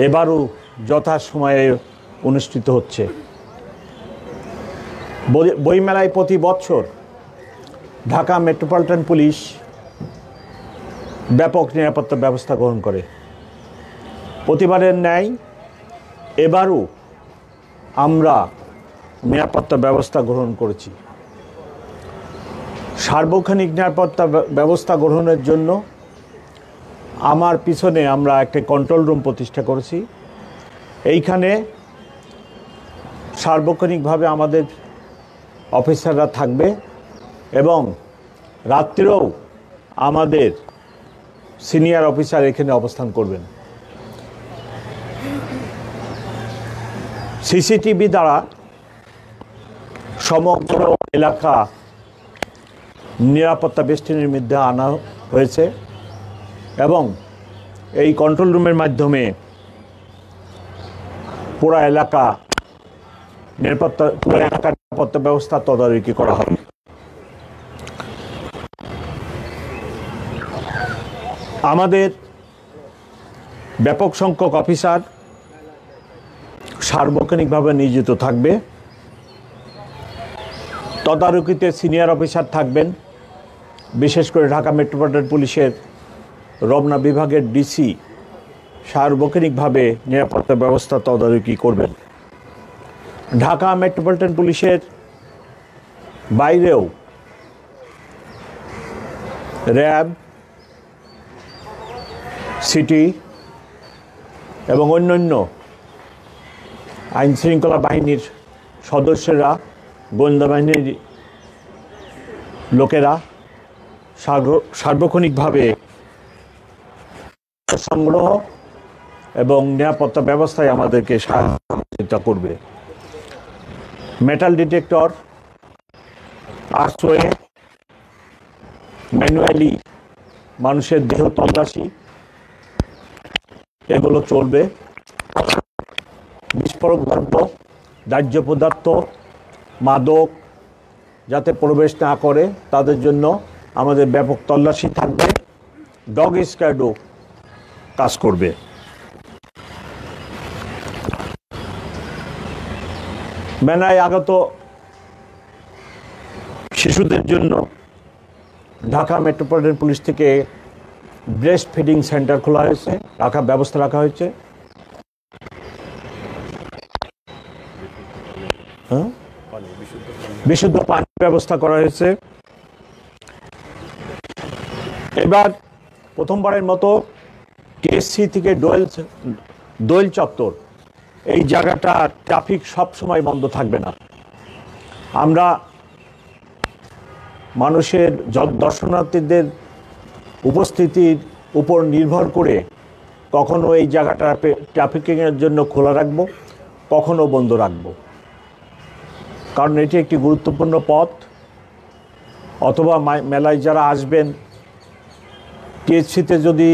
এবারও যথাসময়ে অনুষ্ঠিত হচ্ছে। বইমেলায় প্রতি বছর ঢাকা মেট্রোপলিটন পুলিশ ব্যাপক নিরাপত্তা ব্যবস্থা গ্রহণ করে। প্রতিবারের ন্যায় এবারও আমরা নিরাপত্তা ব্যবস্থা গ্রহণ করেছি। সার্বক্ষণিক নিরাপত্তা ব্যবস্থা গ্রহণের জন্য আমার পিছনে আমরা একটা কন্ট্রোল রুম প্রতিষ্ঠা করেছি। এইখানে সার্বক্ষণিকভাবে আমাদের অফিসাররা থাকবে এবং রাত্রেও আমাদের সিনিয়র অফিসার এখানে অবস্থান করবেন। সিসিটিভি দ্বারা সমগ্র এলাকা নিরাপত্তা বেষ্টনীর মধ্যে আনা হয়েছে এবং এই কন্ট্রোল রুমের মাধ্যমে পুরো এলাকার নিরাপত্তা ব্যবস্থা তদারকি করা হবে। আমাদের ব্যাপক সংখ্যক অফিসার সার্বক্ষণিকভাবে নিয়োজিত থাকবে। তদারকিতে সিনিয়র অফিসার থাকবেন, বিশেষ করে ঢাকা মেট্রোপলিটন পুলিশের রমনা বিভাগের ডিসি সার্বক্ষণিকভাবে নিরাপত্তা ব্যবস্থা তদারকি করবেন। ঢাকা মেট্রোপলিটন পুলিশের বাইরেও র্যাব, সিটি এবং অন্যান্য আইনশৃঙ্খলা বাহিনীর সদস্যরা, গোয়েন্দা বাহিনীর লোকেরা সার্বক্ষণিকভাবে সংগ্রহ এবং নিরাপত্তা ব্যবস্থায় আমাদেরকে সহায়তা করবে। মেটাল ডিটেক্টর, আর্সওয়ে, ম্যানুয়ালি মানুষের দেহ তল্লাশি এগুলো চলবে। বিস্ফোরক দ্রব্য, দাহ্য পদার্থ, মাদক যাতে প্রবেশ না করে তাদের জন্য আমাদের ব্যাপক তল্লাশি থাকবে। ডগ স্কোয়াডও কাজ করবে। মেলায় আগত শিশুদের জন্য ঢাকা মেট্রোপলিটন পুলিশ থেকে ব্রেস্ট ফিডিং সেন্টার খোলা হয়েছে, ব্যবস্থা রাখা হয়েছে। বিশুদ্ধ পানির ব্যবস্থা করা হয়েছে। এবার প্রথমবারের মতো টিএসসি থেকে দোয়েল চত্বর এই জায়গাটা ট্রাফিক সব সময় বন্ধ থাকবে না। আমরা মানুষের দর্শনার্থীদের উপস্থিতির উপর নির্ভর করে কখনো এই জায়গাটা ট্রাফিকিংয়ের জন্য খোলা রাখবো, কখনো বন্ধ রাখবো। কারণ এটি একটি গুরুত্বপূর্ণ পথ। অথবা মেলায় যারা আসবেন, টিএসসিতে যদি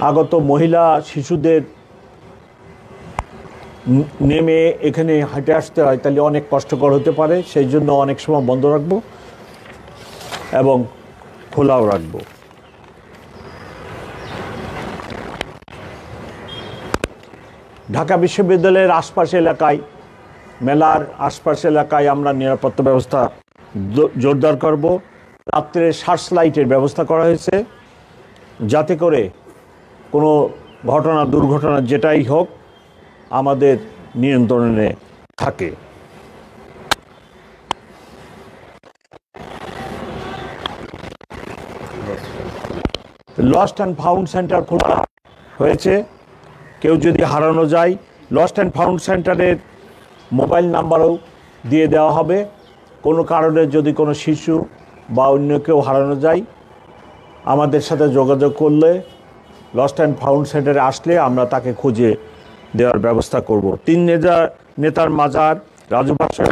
আগত মহিলা শিশুদের নেমে এখানে হাঁটে আসতে হয় তাহলে অনেক কষ্টকর হতে পারে। সেই জন্য অনেক সময় বন্ধ রাখবো এবং খোলাও রাখবো। ঢাকা বিশ্ববিদ্যালয়ের আশপাশ এলাকায়, মেলার আশপাশ এলাকায় আমরা নিরাপত্তা ব্যবস্থা জোরদার করব। রাত্রে সার্চ লাইটের ব্যবস্থা করা হয়েছে যাতে করে কোনো দুর্ঘটনা যেটাই হোক আমাদের নিয়ন্ত্রণে থাকে। লস্ট অ্যান্ড ফাউন্ড সেন্টার খোলা হয়েছে। কেউ যদি হারানো যায়, লস্ট অ্যান্ড ফাউন্ড সেন্টারের মোবাইল নাম্বারও দিয়ে দেওয়া হবে। কোনো কারণে যদি কোনো শিশু বা অন্য কেউ হারানো যায়, আমাদের সাথে যোগাযোগ করলে লস্ট অ্যান্ড ফাউন্ড সেন্টারে আসলে আমরা তাকে খুঁজে দেওয়ার ব্যবস্থা করব। 3 নেতার মাজার, রাজু ভাষা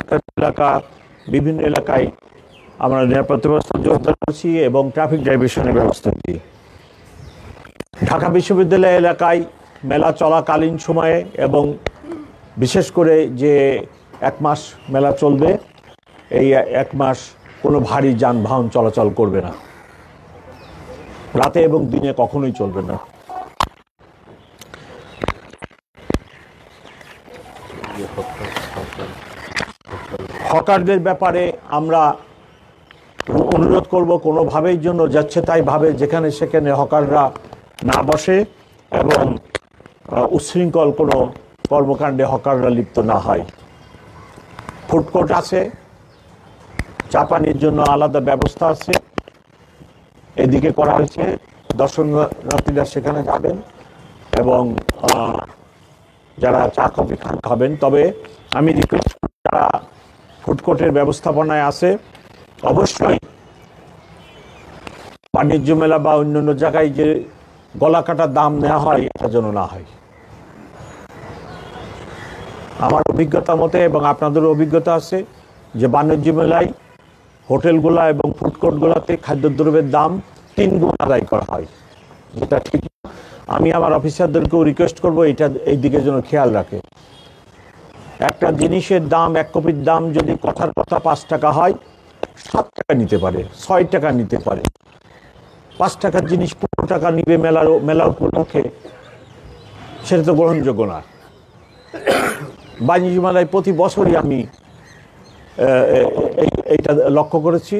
এলাকা, বিভিন্ন এলাকায় আমরা নিরাপত্তা ব্যবস্থা জোরদার করছি এবং ট্রাফিক ডাইভারশনের ব্যবস্থা দিই। ঢাকা বিশ্ববিদ্যালয় এলাকায় মেলা চলাকালীন সময়ে এবং বিশেষ করে যে 1 মাস মেলা চলবে, এই 1 মাস কোনো ভারী যানবাহন চলাচল করবে না, রাতে এবং দিনে কখনোই চলবে না। হকারদের ব্যাপারে আমরা অনুরোধ করব কোনোভাবেই জন্য যাচ্ছে তাই ভাবে যেখানে সেখানে হকাররা না বসে এবং উচ্ছৃঙ্খল কোনো কর্মকাণ্ডে হকাররা লিপ্ত না হয়। ফুড কোর্ট আছে, চা পানির জন্য আলাদা ব্যবস্থা আছে, এদিকে করা হয়েছে, দর্শনার্থীরা সেখানে যাবেন এবং যারা চা কফি খাবেন। তবে আমি রিকোয়েস্ট যারা ফুড কোর্টের ব্যবস্থাপনায় আছে অবশ্যই বাণিজ্য মেলা বা অন্যান্য জায়গায় যে গলা কাটার দাম নেওয়া হয় এটা যেন না হয়। আমার অভিজ্ঞতা মতে এবং আপনাদেরও অভিজ্ঞতা আছে যে বাণিজ্য মেলায় হোটেলগুলা এবং ফুড কোর্টগুলোতে খাদ্যদ্রব্যের দাম 3 গুণ আদায় করা হয়, যেটা ঠিক। আমি আমার অফিসারদেরকেও রিকোয়েস্ট করবো এই দিকে যেন খেয়াল রাখে। একটা জিনিসের দাম, এক কপির দাম যদি কথার কথা 5 টাকা হয়, 7 টাকা নিতে পারে, 6 টাকা নিতে পারে। 5 টাকার জিনিস 15 টাকা নিবে মেলা উপলক্ষে, সেটা তো গ্রহণযোগ্য না। বাণিজ্য মেলায় প্রতি বছরই আমি এইটা লক্ষ্য করেছি।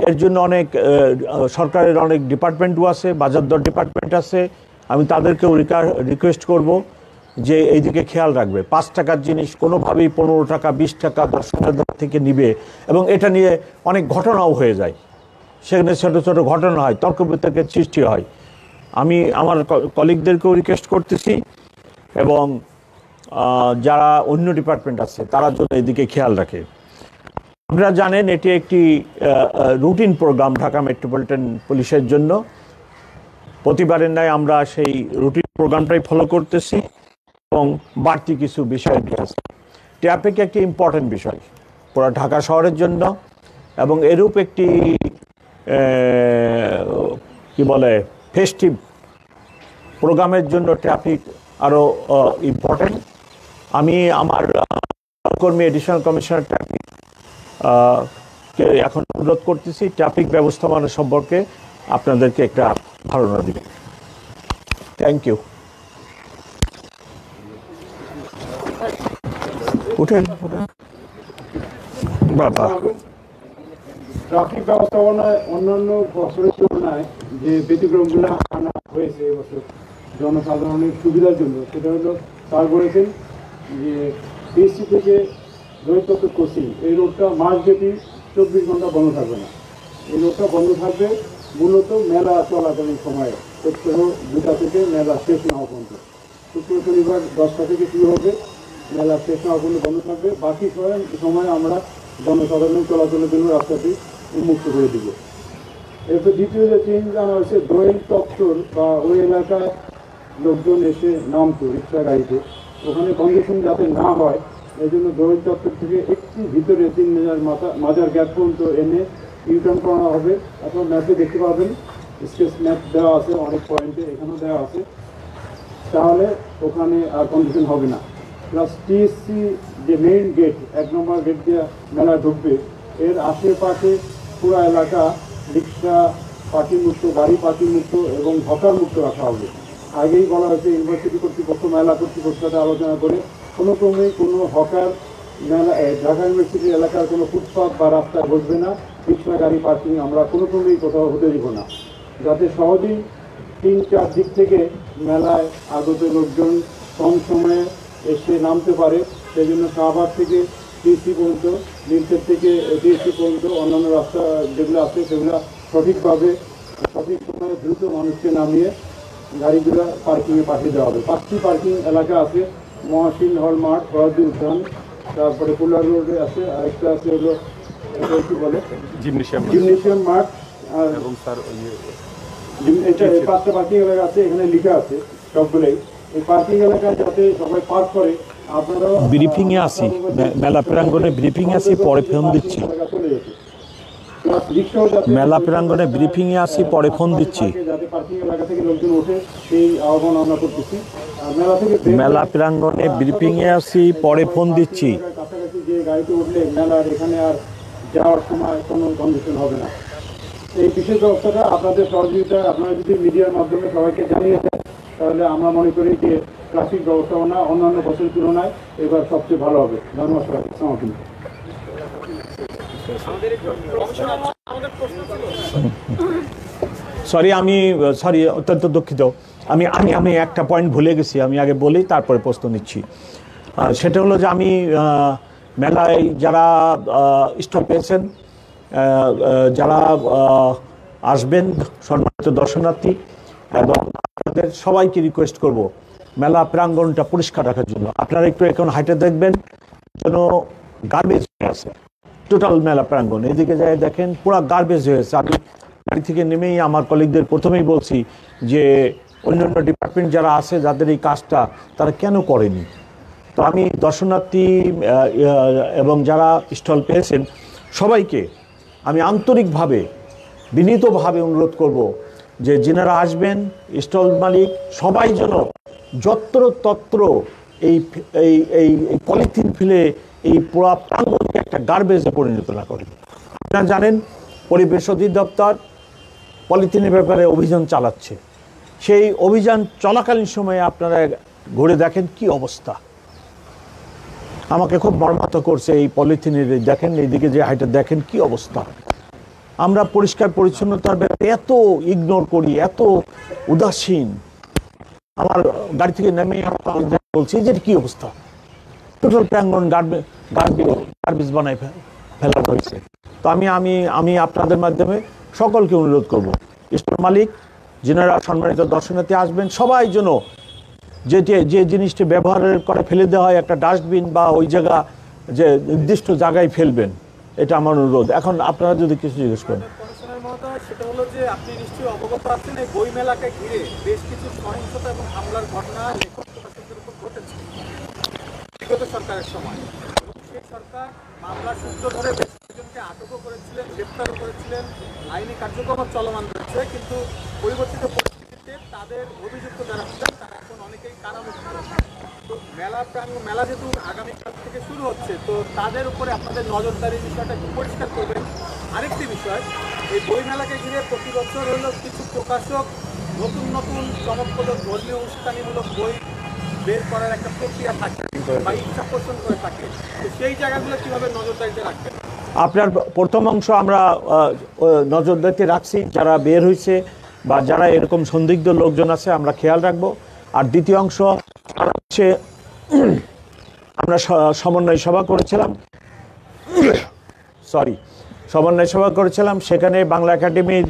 এর জন্য অনেক সরকারের অনেক ডিপার্টমেন্টও আছে, বাজার দর ডিপার্টমেন্ট আছে। আমি তাদেরকেও রিকোয়েস্ট করব যে এইদিকে খেয়াল রাখবে। 5 টাকার জিনিস কোনোভাবেই 15 টাকা 20 টাকা দর্শকের থেকে নিবে, এবং এটা নিয়ে অনেক ঘটনাও হয়ে যায়। সেখানে ছোটো ছোটো ঘটনা হয়, তর্ক বিতর্কের সৃষ্টি হয়। আমি আমার কলিগদেরকেও রিকোয়েস্ট করতেছি এবং যারা অন্য ডিপার্টমেন্ট আছে তারা জন্য এদিকে খেয়াল রাখে। আপনারা জানেন এটি একটি রুটিন প্রোগ্রাম ঢাকা মেট্রোপলিটন পুলিশের জন্য। প্রতিবারের ন্যায় আমরা সেই রুটিন প্রোগ্রামটাই ফলো করতেছি এবং বাড়তি কিছু বিষয় আছে। ট্রাফিক একটি ইম্পর্টেন্ট বিষয় পুরো ঢাকা শহরের জন্য, এবং এরূপ একটি কি বলে ফেস্টিভ প্রোগ্রামের জন্য ট্রাফিক আরও ইম্পর্টেন্ট। আমি আমার কর্মী এডিশনাল কমিশনার ট্রাফিক কে এখন অনুরোধ করতেছি ট্রাফিক ব্যবস্থাপনা সম্পর্কে আপনাদেরকে একটা ধারণা দিবে। Thank you. উঠেন বাবা। ট্রাফিক ব্যবস্থাপনায় অন্যান্য বছরের তুলনায় যে ব্যতিক্রমগুলো আনা হয়েছে এবছর জনসাধারণের সুবিধার জন্য, সেটা হলো স্যার বলেছেন যে পিএসসি থেকে দৈত্যত্ব কোচিং এই রোডটা মাসব্যাপী 24 ঘন্টা বন্ধ থাকবে না। এই রোডটা বন্ধ থাকবে মূলত মেলা চলাকালীন সময়ে, প্রত্যহ 2টা থেকে মেলা শেষ না হওয়া পর্যন্ত। শুক্র শনিবার 10টা থেকে শুরু হবে, মেলা শেষ না হওয়া পর্যন্ত বন্ধ থাকবে। বাকি সময় আমরা জনসাধারণের চলাচলের জন্য রাস্তাটি উন্মুক্ত করে দিব। এরপর দ্বিতীয় যে চেঞ্জ আনা হয়েছে, দোয়েল চত্বর বা ওই এলাকায় লোকজন এসে নামতো রিক্সা গাড়িতে, ওখানে কন্ডিশন যাতে না হয় এই জন্য দোয়েল চত্বর থেকে একটু ভিতরে 3 মাজার গ্যাপ পর্যন্ত এনে ইউটার্ন করানো হবে। আপনার ম্যাপে দেখতে পাবেন, স্কেচ ম্যাপ দেওয়া আছে অনেক পয়েন্টে, এখানেও দেওয়া আছে। তাহলে ওখানে আর কন্ডিশন হবে না। প্লাস টিএসসি যে মেইন গেট, 1 নম্বর গেট দিয়ে মেলা ঢুকবে, এর আশেপাশে পুরো এলাকা রিক্সা পার্কিং মুক্ত, গাড়ি পার্কিং মুক্ত এবং হকার মুক্ত রাখা হবে। আগেই বলা হয়েছে ইউনিভার্সিটি কর্তৃপক্ষ, মেলা কর্তৃপক্ষের সাথে আলোচনা করে কোনো ক্রমেই কোনো হকার মেলা ঢাকা ইউনিভার্সিটির এলাকার কোনো ফুটপাথ বা রাস্তায় বসবে না। রিক্সা গাড়ি পার্কিং আমরা কোনো ক্রমেই কোথাও হতে দিব না, যাতে সহজেই 3-4 দিক থেকে মেলায় আগত লোকজন কম সময়ে এসে নামতে পারে। সেই জন্য শাহবাগ থেকে টিএসসি পর্যন্ত, লিংকের থেকে টিএসসি পর্যন্ত অন্যান্য রাস্তা যেগুলো আছে সেগুলো সঠিকভাবে সঠিক সময়ে দ্রুত মানুষকে নামিয়ে গাড়িগুলো পার্কিংয়ে পাঠিয়ে দেওয়া হবে। 5টি পার্কিং এলাকা আছে, মহাশিল হল মাঠ, ফরাদি উদ্যান, তারপরে কুলার রোডে আছে, আরেকটা আছে হলো কি বলে জিমনেশিয়াম মাঠ, আর এবং স্যার এটা 5টা পার্কিং এলাকা আছে, এখানে লেখা আছে সবগুলোই। এই পার্কিং এলাকায় যাতে সবাই পার্ক করে। আপনারা ব্রিফিংয়ে আসি, মেলা প্রাঙ্গণে ব্রিফিংয়ে আসি, পরে ফোন দিচ্ছি। মেলা প্রাঙ্গণে ব্রিফিংয়ে আসি, পরে ফোন দিচ্ছি। যাতে পার্কিং এলাকা থেকে লোকজন ওঠে সেই আহ্বান আমরা করতেছি। মেলা প্রাঙ্গণে ব্রিফিংয়ে আসি, পরে ফোন দিচ্ছি। কাছাকাছি যে গাড়িতে উঠলে মেলার এখানে আর যাওয়ার সময় কোনো কন্ডিশন হবে না। এই বিশেষ ব্যবস্থাটা আপনাদের সহযোগিতা আপনারা যদি মিডিয়ার মাধ্যমে সবাইকে জানিয়ে দেন, তাহলে আমরা মনে করি যে ট্রাফিক ব্যবস্থাপনা অন্যান্য বছরের তুলনায় এবার সবচেয়ে ভালো হবে। ধন্যবাদ সবাই। সরি অত্যন্ত দুঃখিত, আমি আমি আমি একটা পয়েন্ট ভুলে গেছি, আমি আগে বলি তারপরে প্রশ্ন নিচ্ছি। সেটা হলো যে আমি মেলায় যারা স্টল পেয়েছেন, যারা আসবেন সম্মানিত দর্শনার্থী, এবং আপনাদের সবাইকে রিকোয়েস্ট করব মেলা প্রাঙ্গণটা পরিষ্কার রাখার জন্য। আপনারা একটু এখন হাইটে দেখবেন যেন গার্বেজ হয়ে আছে টোটাল মেলা প্রাঙ্গণ। এদিকে যাই দেখেন পুরো গার্বেজ হয়েছে। আমি গাড়ি থেকে নেমেই আমার কলিগদের প্রথমেই বলছি যে অন্যান্য ডিপার্টমেন্ট যারা আছে যাদের এই কাজটা তারা কেন করেনি। তো আমি দর্শনার্থী এবং যারা স্টল পেয়েছেন সবাইকে আমি আন্তরিকভাবে বিনীতভাবে অনুরোধ করব যে যিনারা আসবেন স্টল মালিক সবাই যেন যত্রতত্র এই এই এই পলিথিন ফেলে এই পুরো প্রাঙ্গণকে একটা গার্বেজে পরিণত না করেন। আপনারা জানেন পরিবেশ অধিদপ্তর পলিথিনের ব্যাপারে অভিযান চালাচ্ছে। সেই অভিযান চলাকালীন সময়ে আপনারা ঘুরে দেখেন কি অবস্থা। আমাকে খুব মর্মাহত করছে এই পলিথিনের, দেখেন এইদিকে যে হাইটা দেখেন কি অবস্থা। আমরা পরিষ্কার পরিচ্ছন্নতার ব্যাপারে এত ইগনোর করি, এত উদাসীন। আমার গাড়ি থেকে নেমে বলছি যে কি অবস্থা, টোটাল প্রাঙ্গণ গার্বেজ বানায় ফেলা হয়েছে। তো আমি আমি আমি আপনাদের মাধ্যমে সকলকে অনুরোধ করব স্টল মালিক যিনারা সম্মানিত দর্শনার্থী আসবেন সবাই যেন যে জিনিসটি ব্যবহারের করে ফেলে দেওয়া হয় একটা ডাস্টবিন বা ওই জায়গা যে নির্দিষ্ট জায়গায় ফেলবেন, এটা আমার অনুরোধ। এখন আপনারা যদি কিছু জিজ্ঞেস করেন। সেটা হলো যে আপনি নিশ্চয়ই অবগত আছেন এই বই মেলাকে ঘিরে বেশ কিছু সহিংসতা এবং হামলার ঘটনা লেখক প্রকাশকদের উপর ঘটেছে বিগত সরকারের সময়। সেই সরকার মামলার সূত্র ধরে বেশ কিছুজনকে আটকও করেছিলেন, গ্রেপ্তারও করেছিলেন, আইনি কার্যক্রম চলমান রয়েছে। কিন্তু পরিবর্তিত পরিস্থিতিতে তাদের অভিযুক্ত যারা ছিলেন তারা এখন অনেকেই কারামুক্ত। তো মেলা যেহেতু আগামীকাল থেকে শুরু হচ্ছে, তো তাদের উপরে আপনাদের নজরদারির বিষয়টা একটু পরিষ্কার করবেন। আরেকটি বিষয়, এই বই মেলাকে ঘিরে প্রতি বছর হলো কিছু প্রকাশক নতুন নতুন চমকপ্রদ ধর্মীয় উস্কানিমূলক বই বের করার একটা প্রক্রিয়া থাকে বা ইচ্ছা পোষণ করে থাকে। তো সেই জায়গাগুলো কীভাবে নজরদারিতে রাখবেন? আপনার প্রথম অংশ আমরা নজরদারিতে রাখছি, যারা বের হয়েছে বা যারা এরকম সন্দিগ্ধ লোকজন আছে আমরা খেয়াল রাখবো। আর দ্বিতীয় অংশ হচ্ছে আমরা সমন্বয় সভা করেছিলাম, সেখানে বাংলা একাডেমির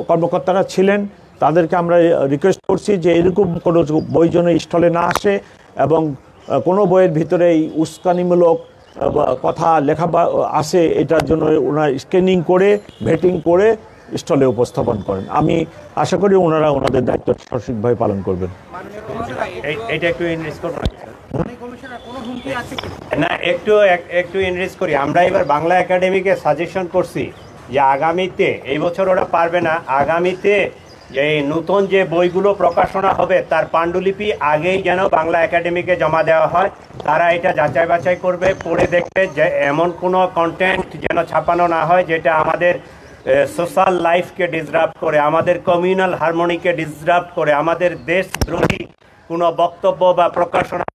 কর্মকর্তারা ছিলেন। তাদেরকে আমরা রিকোয়েস্ট করছি যে এরকম কোনো বই যেন স্টলে না আসে এবং কোনো বইয়ের ভিতরে এই উস্কানিমূলক কথা লেখা আসে এটার জন্য ওনারা স্ক্যানিং করে ভেটিং করে স্টলে উপস্থাপন করেন। আমি আশা করি ওনারা ওনাদের দায়িত্ব সঠিকভাবে পালন করবেন। এটা একটু ইনরিস করব না, একটু ইনরিস করি। আমরা এবার বাংলা একাডেমিকে সাজেশন করছি যে আগামীতে, এই বছর ওরা পারবে না, আগামীতে এই নতুন যে বইগুলো প্রকাশনা হবে তার পাণ্ডুলিপি আগেই যেন বাংলা একাডেমিকে জমা দেওয়া হয়। তারা এটা যাচাই বাছাই করবে, পড়ে দেখবে যে এমন কোনো কন্টেন্ট যেন ছাপানো না হয় যেটা আমাদের সোশ্যাল লাইফকে ডিসরাপ্ট করে, আমাদের কমিউনাল হারমোনিকে ডিসরাপ্ট করে, আমাদের দেশদ্রোহী কোনো বক্তব্য বা প্রকাশনা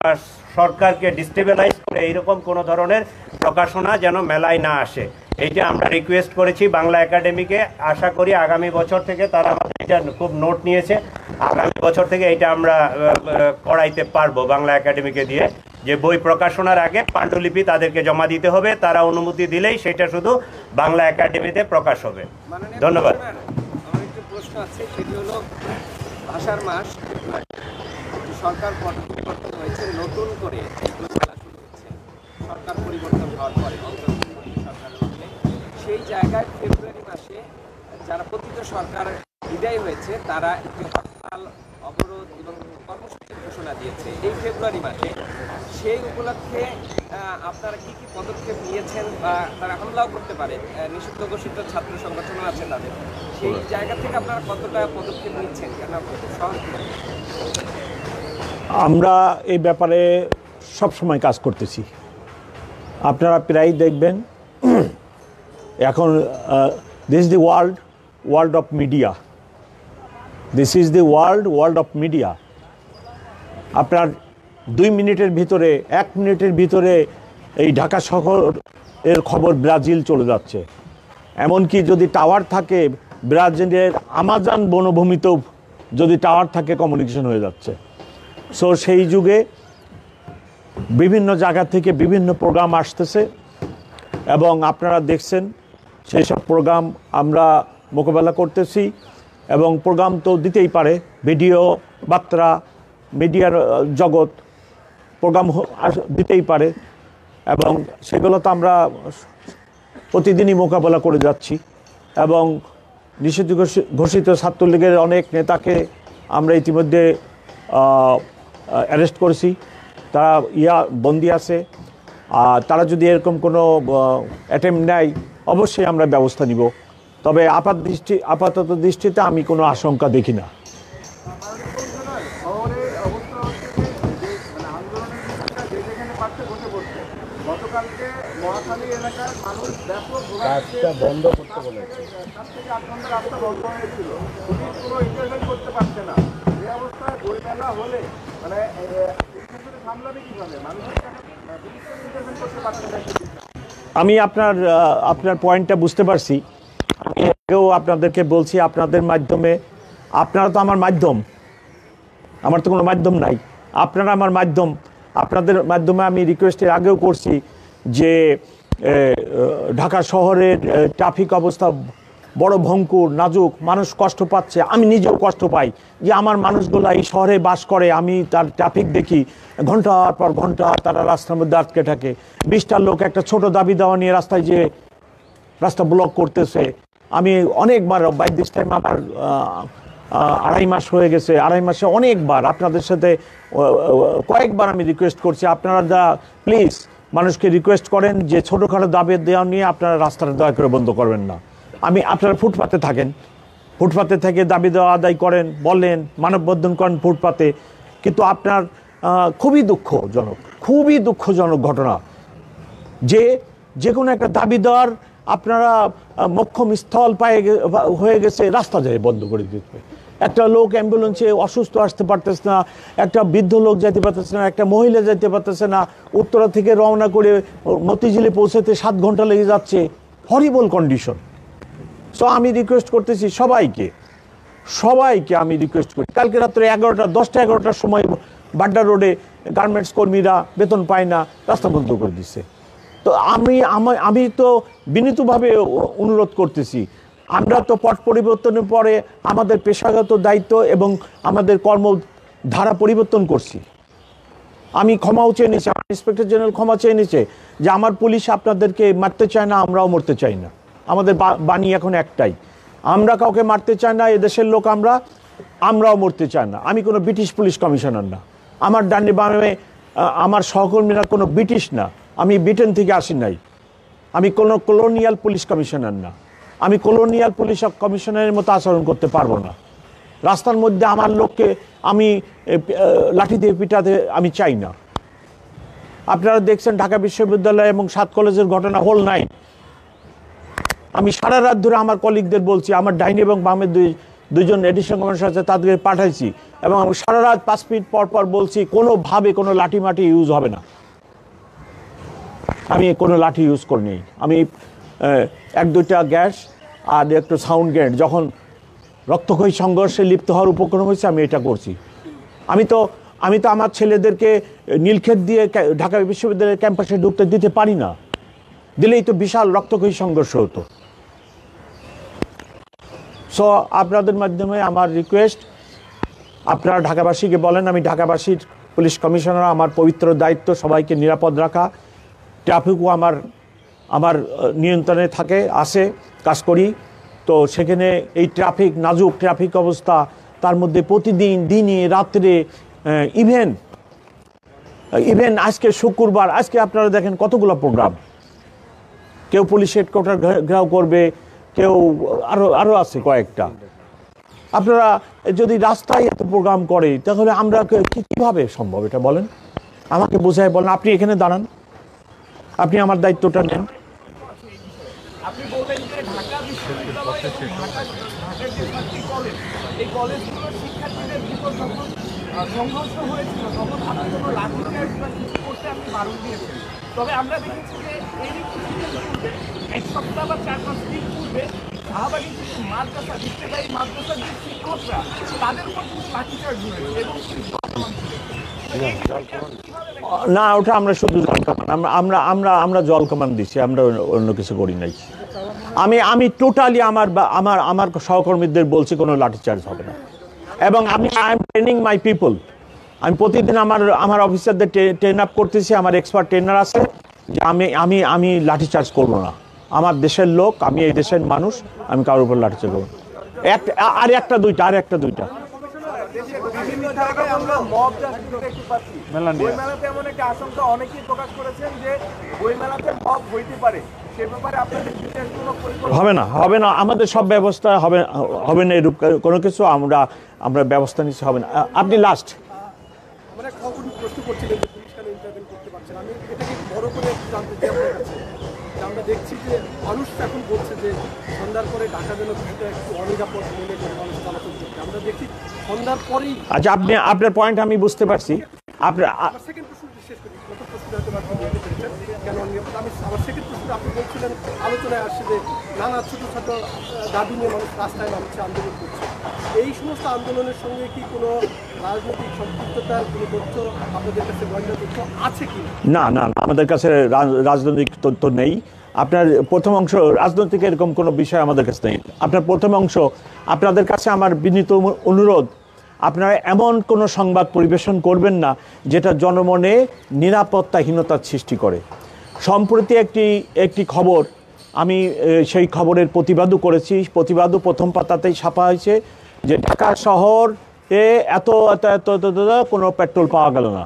সরকারকে ডিস্টেবিলাইজ করে এইরকম কোনো ধরনের প্রকাশনা যেন মেলায় না আসে। এইটা আমরা রিকোয়েস্ট করেছি বাংলা একাডেমিকে। আশা করি আগামী বছর থেকে তারা আমাদের এটা খুব নোট নিয়েছে, আগামী বছর থেকে এটা আমরা করাইতে পারবো বাংলা একাডেমিকে দিয়ে, যে বই প্রকাশনার আগে পাণ্ডুলিপি তাদেরকে জমা দিতে হবে, তারা অনুমতি দিলেই সেটা শুধু বাংলা একাডেমিতে প্রকাশ হবে। ধন্যবাদ। আমার একটু প্রশ্ন আছে, সেটি হলো ভাষার মাস সরকার পরিবর্তন হয়েছে, নতুন করে মেলা শুরু হচ্ছে সরকার পরিবর্তন হওয়ার পরে সরকারের মধ্যে। সেই জায়গায় ফেব্রুয়ারি মাসে যারা প্রকৃত সরকার বিদায় হয়েছে তারা একটি হরতাল, অবরোধ এবং কর্মসূচির ঘোষণা দিয়েছে এই ফেব্রুয়ারি মাসে। সেই উপলক্ষে আপনারা কি কি পদক্ষেপ নিয়েছেন বা তারা হামলাও করতে পারে, নিষিদ্ধ ঘোষিত ছাত্র সংগঠনও আছে তাদের, সেই জায়গা থেকে আপনারা কতটা পদক্ষেপ নিচ্ছেন? কেন খুব সহজ আমরা এই ব্যাপারে সবসময় কাজ করতেছি। আপনারা প্রায়ই দেখবেন এখন this is the world of media. This is the world of media. আপনার 2 মিনিটের ভিতরে 1 মিনিটের ভিতরে এই ঢাকা শহরের খবর ব্রাজিল চলে যাচ্ছে। এমনকি যদি টাওয়ার থাকে ব্রাজিলের আমাজন বনভূমিতেও যদি টাওয়ার থাকে কমিউনিকেশন হয়ে যাচ্ছে। সো সেই যুগে বিভিন্ন জায়গা থেকে বিভিন্ন প্রোগ্রাম আসতেছে এবং আপনারা দেখছেন সেই সব প্রোগ্রাম আমরা মোকাবেলা করতেছি এবং প্রোগ্রাম তো দিতেই পারে, ভিডিও বার্তা মিডিয়ার জগৎ প্রোগ্রাম দিতেই পারে এবং সেগুলো তো আমরা প্রতিদিনই মোকাবেলা করে যাচ্ছি এবং নিষিদ্ধ ঘোষিত ছাত্রলীগের অনেক নেতাকে আমরা ইতিমধ্যে অ্যারেস্ট করেছি, তারা বন্দি আছে। আর তারা যদি এরকম কোনো অ্যাটেম্প নেয় অবশ্যই আমরা ব্যবস্থা নিব, তবে আপাতত দৃষ্টিতে আমি কোনো আশঙ্কা দেখি না। বন্ধ করতে বলেছে, 7 থেকে 8 ঘন্টা রাস্তা বন্ধ হয়েছিল, কোনো ইন্টারভেন করতে পারছে না। এই অবস্থায় বইমেলা হলে মানে সামলাবে কিভাবে? মানুষের ইন্টারভেন করতে পারছে না। আমি আপনার পয়েন্টটা বুঝতে পারছি। আমি আগেও আপনাদেরকে বলছি, আপনাদের মাধ্যমে, আপনারা তো আমার মাধ্যম, আমার তো কোনো মাধ্যম নাই, আপনারা আমার মাধ্যম। আপনাদের মাধ্যমে আমি রিকোয়েস্টের আগেও করছি যে ঢাকা শহরের ট্রাফিক অবস্থা বড় ভঙ্গুর, নাজুক, মানুষ কষ্ট পাচ্ছে, আমি নিজেও কষ্ট পাই যে আমার মানুষগুলো এই শহরে বাস করে, আমি তার ট্রাফিক দেখি ঘন্টার পর ঘন্টা তারা রাস্তার মধ্যে আটকে থাকে। 20টা লোক একটা ছোট দাবি দেওয়া নিয়ে রাস্তায় যে রাস্তা ব্লক করতেছে। আমি অনেকবার বাই দিস টাইম আমার 2.5 মাস হয়ে গেছে, 2.5 মাসে অনেকবার আপনাদের সাথে কয়েকবার আমি রিকোয়েস্ট করছি, আপনারা প্লিজ মানুষকে রিকোয়েস্ট করেন যে ছোটোখাটো দাবি দেওয়া নিয়ে আপনারা রাস্তাটা দয়া করে বন্ধ করবেন না। আপনারা ফুটপাতে থাকেন, ফুটপাতে থেকে দাবি দেওয়া আদায় করেন, বলেন, মানববন্ধন করেন ফুটপাতে, কিন্তু আপনার খুবই দুঃখজনক ঘটনা যে কোনো একটা দাবি দেওয়ার আপনারা মোক্ষম স্থল হয়ে গেছে রাস্তা যায় বন্ধ করে দিতে। একটা লোক অ্যাম্বুলেন্সে অসুস্থ আসতে পারতেছে না, একটা বৃদ্ধ লোক যেতে পারতেছে না, একটা মহিলা যেতে পারতেছে না, উত্তরা থেকে রওনা করে মতিঝিলে পৌঁছাতে 7 ঘন্টা লেগে যাচ্ছে। হরিবল কন্ডিশন। সো আমি রিকোয়েস্ট করতেছি সবাইকে আমি রিকোয়েস্ট করি, কালকে রাত্রে 10টা-11টার সময় বাড্ডা রোডে গার্মেন্টস কর্মীরা বেতন পায় না, রাস্তা বন্ধ করে দিচ্ছে। তো আমি তো বিনীতভাবে অনুরোধ করতেছি, আমরা তো পট পরিবর্তনের পরে আমাদের পেশাগত দায়িত্ব এবং আমাদের কর্মধারা পরিবর্তন করছি। আমি ক্ষমাও চেয়ে নিয়েছি, আমার ইন্সপেক্টর জেনারেল ক্ষমা চেয়ে নিয়েছে যে আমার পুলিশ আপনাদেরকে মারতে চায় না, আমরাও মরতে চাই না। আমাদের বাণী এখন একটাই, আমরা কাউকে মারতে চাই না, এদেশের লোক আমরাও মরতে চাই না। আমি কোনো ব্রিটিশ পুলিশ কমিশনার না, আমার ডানে বামে আমার সহকর্মীরা কোনো ব্রিটিশ না, আমি ব্রিটেন থেকে আসি নাই, আমি কোনো কলোনিয়াল পুলিশ কমিশনার না, আমি কলোনিয়াল পুলিশ কমিশনারের মতো আচরণ করতে পারবো না। রাস্তার মধ্যে আমার লোককে আমি লাঠি দিয়ে পিটাতে আমি চাই না। আপনারা দেখছেন ঢাকা বিশ্ববিদ্যালয় এবং 7 কলেজের ঘটনা, হোল 9। আমি সারা রাত ধরে আমার কলিগদের বলছি, আমার ডাইনি এবং বামের দুইজন এডিশনাল কমিশনার আছে, তাদেরকে পাঠাইছি এবং আমি সারা রাত 5 মিনিট পর বলছি কোনোভাবে কোনো লাঠি মাটি ইউজ হবে না। আমি কোনো লাঠি ইউজ করিনি, আমি 1-2টা গ্যাস আর একটু সাউন্ড গ্রেনেড যখন রক্তক্ষয়ী সংঘর্ষে লিপ্ত হওয়ার উপক্রম হয়েছে আমি এটা করছি। আমি তো আমার ছেলেদেরকে নীলক্ষেত দিয়ে ঢাকা বিশ্ববিদ্যালয়ের ক্যাম্পাসে ঢুকতে দিতে পারি না, দিলেই তো বিশাল রক্তক্ষয়ী সংঘর্ষ হতো। সো আপনাদের মাধ্যমে আমার রিকোয়েস্ট, আপনারা ঢাকাবাসীকে বলেন, আমি ঢাকাবাসীর পুলিশ কমিশনার, আমার পবিত্র দায়িত্ব সবাইকে নিরাপদ রাখা। ট্রাফিকও আমার নিয়ন্ত্রণে আসে, কাজ করি। তো সেখানে এই নাজুক ট্রাফিক অবস্থা, তার মধ্যে প্রতিদিন দিনে রাত্রে, ইভেন আজকে শুক্রবার, আজকে আপনারা দেখেন কতগুলো প্রোগ্রাম, কেউ পুলিশ হেডকোয়ার্টার ঘেরাও করবে, কেউ আরও আছে কয়েকটা। আপনারা যদি রাস্তায় এত প্রোগ্রাম করে তাহলে আমরা কীভাবে সম্ভব এটা বলেন, আমাকে বোঝায় বলেন। আপনি এখানে দাঁড়ান, আপনি আমার দায়িত্বটা নেন। আপনি বললেন যে ঢাকা বিশ্ববিদ্যালয় এবং ঢাকার যে 7টি কলেজ এই কলেজগুলোর শিক্ষার্থীদের ভিতর যখন সংঘর্ষ হয়েছিল তখন আপনি কোনো লাঠিচার্জ বা কিছু করতে আপনি বারণ দিয়েছেন। তবে আমরা দেখেছি যে এরই কিছুদিন পূর্বে, এক সপ্তাহ বা 4-5 দিন পূর্বে শাহবাগী কিছু মাদ্রাসা, বিদ্যালয়ী মাদ্রাসার যে শিক্ষকরা তাদের উপর কিন্তু লাঠিচার্জ হয়েছে এবং না, ওটা আমরা শুধু জল কামান, আমরা আমরা আমরা জল কামান দিচ্ছি, আমরা অন্য কিছু করি নাই। আমি টোটালি আমার সহকর্মীদের বলছি কোনো লাঠিচার্জ হবে না। এবং I am training my people. আমি প্রতিদিন আমার অফিসারদের ট্রেন আপ করতেছি, আমার এক্সপার্ট ট্রেনার আছে, যে আমি লাঠিচার্জ করবো না। আমার দেশের লোক, আমি এই দেশের মানুষ, আমি কারোর উপর লাঠিচার্জ করবো না। আর একটা দুইটা বিভিন্ন জায়গায় আমরা মব জাস্টিস দেখতে পাচ্ছি। বইমেলাতে এমন একটা আশঙ্কা অনেকেই প্রকাশ করেছেন যে বইমেলাতে মব হইতে পারে, সে ব্যাপারে আপনাদের বিশেষ কোনো পরিকল্পনা? হবে না, আমাদের সব ব্যবস্থা হবে না, এরূপ কোনো কিছু আমরা ব্যবস্থা নিচ্ছি, হবে না। আপনি লাস্ট মানে খবর প্রশ্ন করছিলেন যে পুলিশ কেন ইন্টারভেন করতে পারছে না, আমি এটাকে বড় করে জানতে চাই আপনার কাছে। আমরা দেখছি যে মানুষ এখন বলছে যে সন্ধ্যার পরে ঢাকা যেন কিছুটা একটু অনিরাপদ মনে করে মানুষ চলাচল করছে। আমরা দেখছি সন্ধ্যার পরেই। আচ্ছা, আপনার পয়েন্ট আমি বুঝতে পারছি। আমার সেকেন্ড প্রশ্নটি শেষ করি, প্রথম প্রশ্ন হয়তো আপনি বলতে পেরেছেন কেন অনিরাপদ। আমার সেকেন্ড প্রশ্ন, আপনি বলছিলেন আলোচনায় আসছে যে নানা ছোটো ছোটো দাবি নিয়ে মানুষ রাস্তায় নামছে, আন্দোলন করছে। এই সমস্ত আন্দোলনের সঙ্গে কি কোনো রাজনৈতিক সম্পৃক্ততার কোনো তথ্য আপনাদের কাছে গোয়েন্দা তথ্য আছে কি? না, আমাদের কাছে রাজনৈতিক তথ্য নেই। আপনার প্রথম অংশ রাজনৈতিক এরকম কোনো বিষয় আমাদের কাছে নেই। আপনার প্রথম অংশ, আপনাদের কাছে আমার বিনীত অনুরোধ, আপনারা এমন কোনো সংবাদ পরিবেশন করবেন না যেটা জনমনে নিরাপত্তাহীনতার সৃষ্টি করে। সম্প্রতি একটি খবর, আমি সেই খবরের প্রতিবাদও করেছি, প্রতিবাদও প্রথম পাতাতেই ছাপা হয়েছে যে ঢাকা শহরে এত কোনো পেট্রোল পাওয়া গেল না।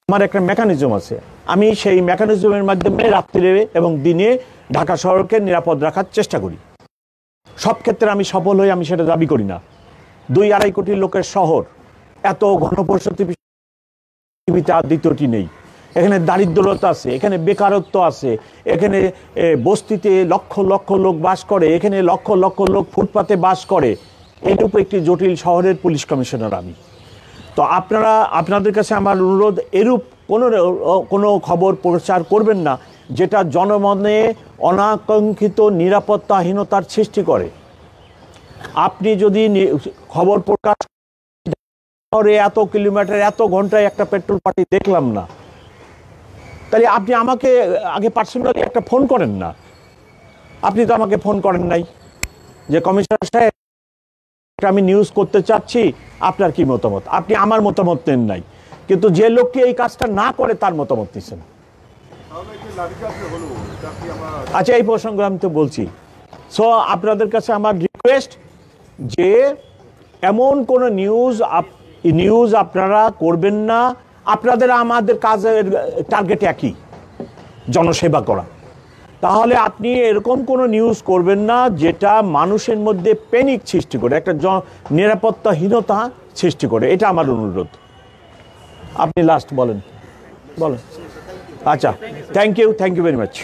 আমার একটা মেকানিজম আছে, আমি সেই মেকানিজমের মাধ্যমে রাত্রে এবং দিনে ঢাকা শহরকে নিরাপদ রাখার চেষ্টা করি। সব ক্ষেত্রে আমি সফল হই, আমি সেটা দাবি করি না। 2-2.5 কোটি লোকের শহর, এত ঘনবসতি পৃথিবীতে আর দ্বিতীয়টি নেই। এখানে দারিদ্রতা আছে, এখানে বেকারত্ব আছে, এখানে বস্তিতে লক্ষ লক্ষ লোক বাস করে, এখানে লক্ষ লক্ষ লোক ফুটপাতে বাস করে। এরূপ একটি জটিল শহরের পুলিশ কমিশনার আমি। তো আপনাদের কাছে আমার অনুরোধ, এরূপ কোনো খবর প্রচার করবেন না যেটা জনমনে অনাকাঙ্ক্ষিত নিরাপত্তাহীনতার সৃষ্টি করে। আপনি যদি খবর প্রকাশ শহরে এত কিলোমিটার এত ঘন্টায় একটা পেট্রোল পার্টি দেখলাম না, তাহলে আপনি আমাকে আগে পার্সোনালি একটা ফোন করেন না। আপনি তো আমাকে ফোন করেন নাই যে কমিশনার সাহেব আমি নিউজ করতে চাচ্ছি, আপনার কি মতামত। আপনি আমার মতামত নেন নাই, কিন্তু যে লোকটি এই কাজটা না করে তার মতামত নিচ্ছেন। আচ্ছা, এই প্রসঙ্গে আমি তো বলছি। সো আপনাদের কাছে আমার রিকোয়েস্ট যে এমন কোন নিউজ আপনারা করবেন না। আপনাদের আমাদের কাজের টার্গেট একই, জনসেবা করা। তাহলে আপনি এরকম কোনো নিউজ করবেন না যেটা মানুষের মধ্যে প্যানিক সৃষ্টি করে, একটা নিরাপত্তাহীনতা সৃষ্টি করে। এটা আমার অনুরোধ। আপনি লাস্ট বলেন। আচ্ছা, থ্যাংক ইউ ভেরি মাচ।